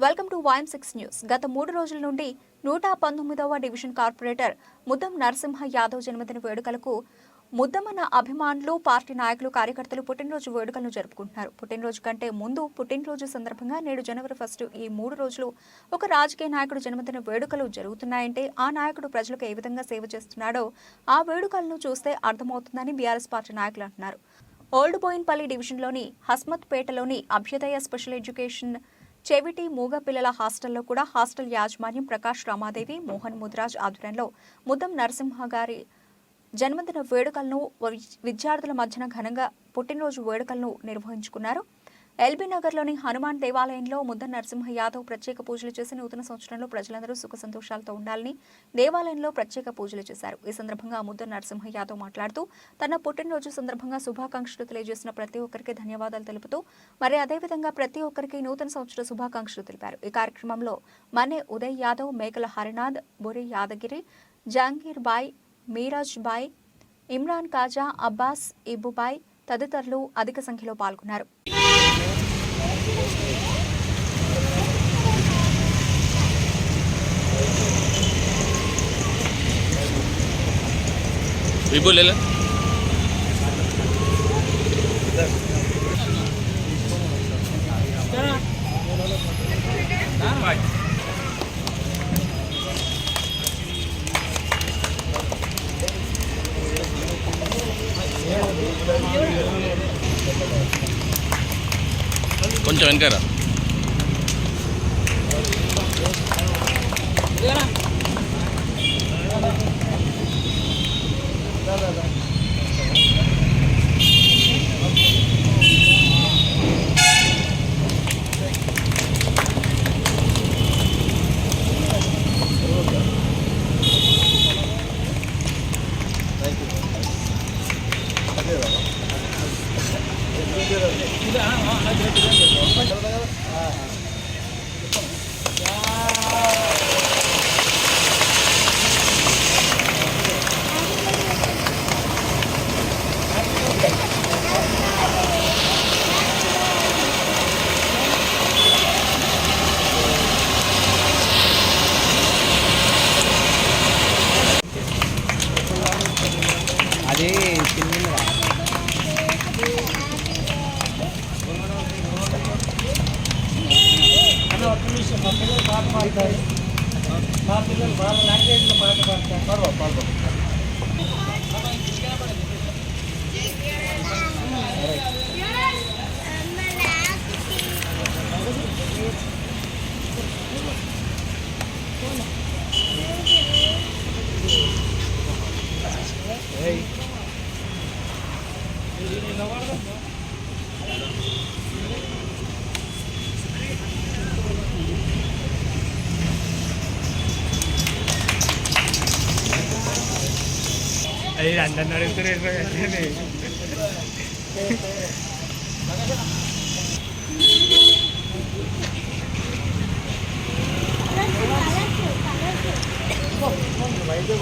Welcome to YM6 news. గత 3 రోజుల నుండి 119వ డివిజన్ కార్పొరేటర్ ముద్దం నరసింహ యాదవ్ జన్మదిన వేడుకలకు ముద్దమన్న అభిమానులు, పార్టీ నాయకులు, కార్యకర్తలు పుట్టినరోజు వేడుకలను జరుపుకుంటున్నారు. పుట్టినరోజు కంటే ముందు పుట్టినరోజు సందర్భంగా నేడు జనవరి 1 ఈ 3 రోజులు ఒక రాజకీయ నాయకుడు జన్మదిన వేడుకలు జరుగుతున్నాయంటే ఆ నాయకుడు ప్రజలకు ఏ విధంగా సేవ చేస్తున్నాడో ఆ వేడుకలను చూస్తే అర్థమవుతుందని బీఆర్ఎస్ పార్టీ నాయకులు అంటున్నారు. ఓల్డ్ బోయిన్పల్లి డివిజన్లోని హస్మత్పేటలోని అభ్యుదయ స్పెషల్ ఎడ్యుకేషన్ చెవిటి మూగ పిల్లల హాస్టల్లో కూడా హాస్టల్ యాజమాన్యం ప్రకాష్ రామాదేవి, మోహన్ ముద్రాజ్ ఆధ్వర్యంలో ముద్దం నరసింహ గారి జన్మదిన వేడుకలను విద్యార్థుల మధ్యన ఘనంగా పుట్టినరోజు వేడుకలను నిర్వహించుకున్నారు. ఎల్బీ నగర్లోని హనుమాన్ దేవాలయంలో ముద్దం నరసింహ యాదవ్ ప్రత్యేక పూజలు చేసి నూతన సంవత్సరంలో ప్రజలందరూ సుఖ సంతోషాలతో ఉండాలని దేవాలయంలో ప్రత్యేక పూజలు చేశారు. ఈ సందర్భంగా ముద్దం నరసింహ యాదవ్ మాట్లాడుతూ తన పుట్టినరోజు సందర్భంగా శుభాకాంక్షలు తెలియజేసిన ప్రతి ఒక్కరికి ధన్యవాదాలు తెలుపుతూ మరి అదేవిధంగా ప్రతి ఒక్కరికి నూతన సంవత్సర శుభాకాంక్షలు తెలిపారు. ఈ కార్యక్రమంలో మనే ఉదయ్ యాదవ్, మేకల హరినాథ్, బురి యాదగిరి, జహంగీర్ బాయ్, మీరాజ్ బాయ్, ఇమ్రాన్ కాజా, అబ్బాస్, ఇబ్బుబాయ్ తదితరులు అధిక సంఖ్యలో పాల్గొన్నారు. కొంచెం వెనకారా అదే చిన్న మా పిల్లలు పాట పాడతారు. మా పిల్లలు వాళ్ళ లాంగ్వేజ్లో పాట పాడతారు. పాల్గొ అది అందరిని అడుగుతారు. వైద్య